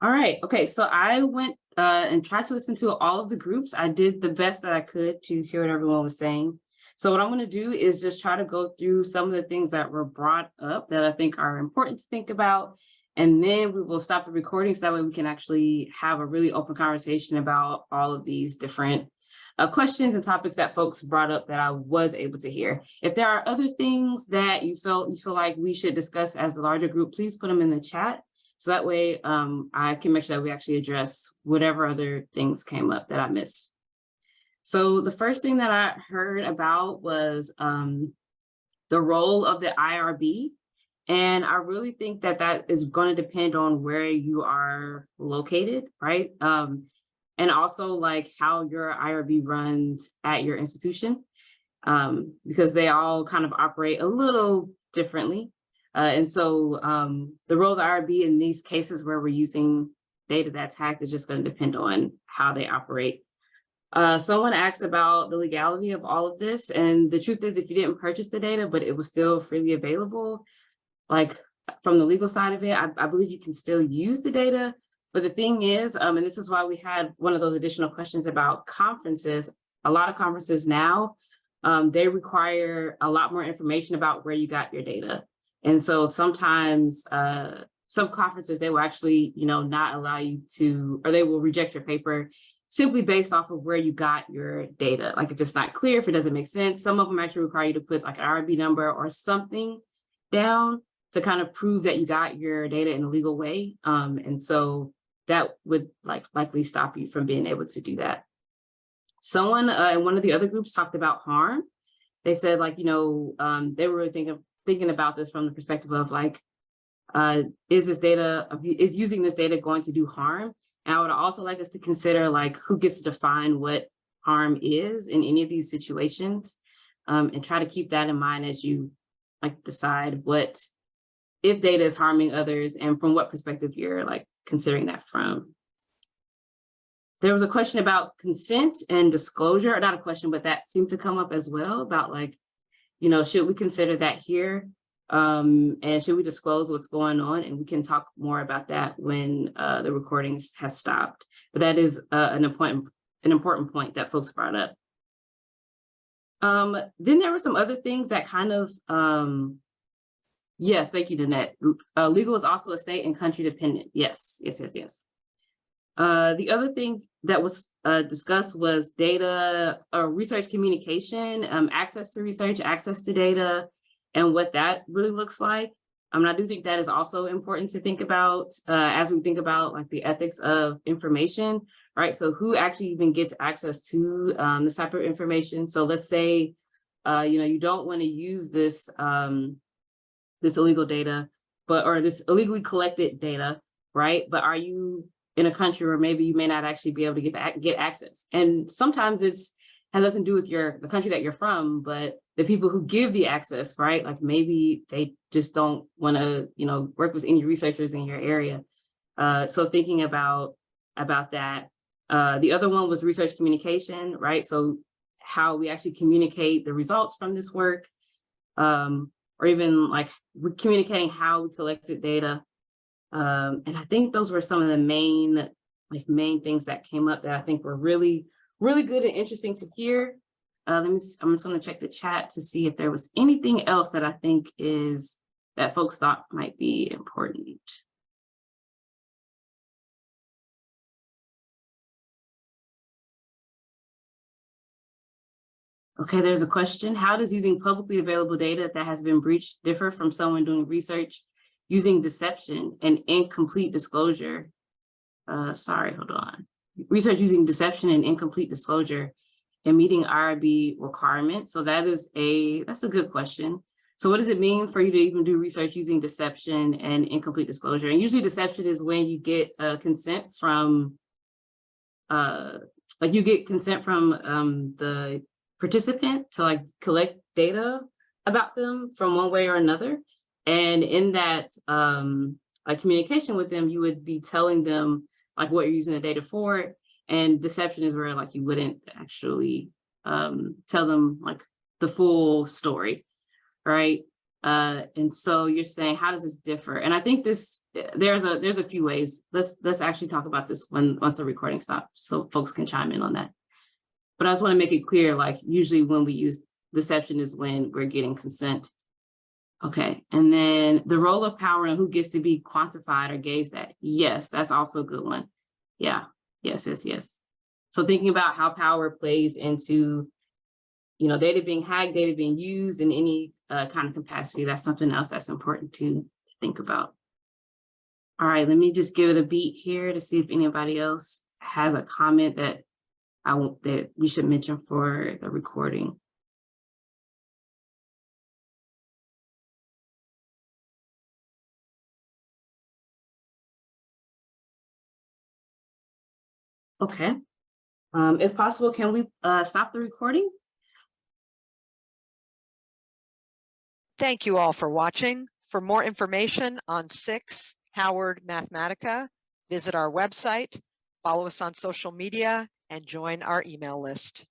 All right. Okay. So I went and tried to listen to all of the groups. I did the best that I could to hear what everyone was saying. So what I'm going to do is just try to go through some of the things that were brought up that I think are important to think about. And then we will stop the recording so that way we can actually have a really open conversation about all of these different questions and topics that folks brought up that I was able to hear. If there are other things that you feel like we should discuss as the larger group, please put them in the chat. So that way I can make sure that we actually address whatever other things came up that I missed. So the first thing that I heard about was the role of the IRB. And I really think that that is going to depend on where you are located, right? And also like how your IRB runs at your institution, because they all kind of operate a little differently. And so the role of the IRB in these cases where we're using data that's hacked is just going to depend on how they operate. Someone asked about the legality of all of this. And the truth is, if you didn't purchase the data, but it was still freely available, like from the legal side of it, I believe you can still use the data. But the thing is, and this is why we had one of those additional questions about conferences. A lot of conferences now, they require a lot more information about where you got your data. And so sometimes some conferences, they will actually, not allow you to, or they will reject your paper simply based off of where you got your data. Like if it's not clear, if it doesn't make sense, some of them actually require you to put like an IRB number or something down to kind of prove that you got your data in a legal way. And so that would likely stop you from being able to do that. Someone in one of the other groups talked about harm. They said they were really thinking about this from the perspective of is using this data going to do harm? And I would also like us to consider who gets to define what harm is in any of these situations, and try to keep that in mind as you decide if data is harming others and from what perspective you're considering that from. There was a question about consent and disclosure, or not a question, but that seemed to come up as well about should we consider that here? And should we disclose what's going on? And we can talk more about that when the recording has stopped. But that is an important point that folks brought up. Then there were some other things that kind of, yes, thank you, Danette. Legal is also a state and country dependent. Yes. The other thing that was discussed was data or research communication, access to research, access to data, and what that really looks like. I do think that is also important to think about as we think about the ethics of information, right? So who actually even gets access to this type of information? So let's say, you don't want to use this this illegal data, or this illegally collected data, right? But are you in a country where maybe you may not actually be able to get access? And sometimes has nothing to do with the country that you're from, but the people who give the access, right? Maybe they just don't want to, work with any researchers in your area. So thinking about that. The other one was research communication, right? So how we actually communicate the results from this work, or even communicating how we collected data. And I think those were some of the main things that came up that I think were really, really good and interesting to hear. I'm just going to check the chat to see if there was anything else that I think that folks thought might be important. Okay, there's a question. How does using publicly available data that has been breached differ from someone doing research using deception and incomplete disclosure? Sorry, hold on. Research using deception and incomplete disclosure and meeting IRB requirements. So that's a good question. So what does it mean for you to even do research using deception and incomplete disclosure? And usually deception is when you get consent from, the participant to collect data about them from one way or another. And in that communication with them, you would be telling them what you're using the data for. And deception is where you wouldn't actually tell them the full story, right? And so you're saying, how does this differ? And I think there's a few ways. Let's actually talk about this once the recording stops, so folks can chime in on that. But I just want to make it clear, like usually when we use deception is when we're getting consent. Okay, and then the role of power and who gets to be quantified or gazed at. Yes, that's also a good one. Yeah, yes. So thinking about how power plays into, data being hacked, data being used in any kind of capacity, that's something else that's important to think about. All right, let me just give it a beat here to see if anybody else has a comment that that we should mention for the recording. Okay. If possible, can we stop the recording? Thank you all for watching. For more information on SICSS-Howard Mathematica, visit our website, follow us on social media, and join our email list.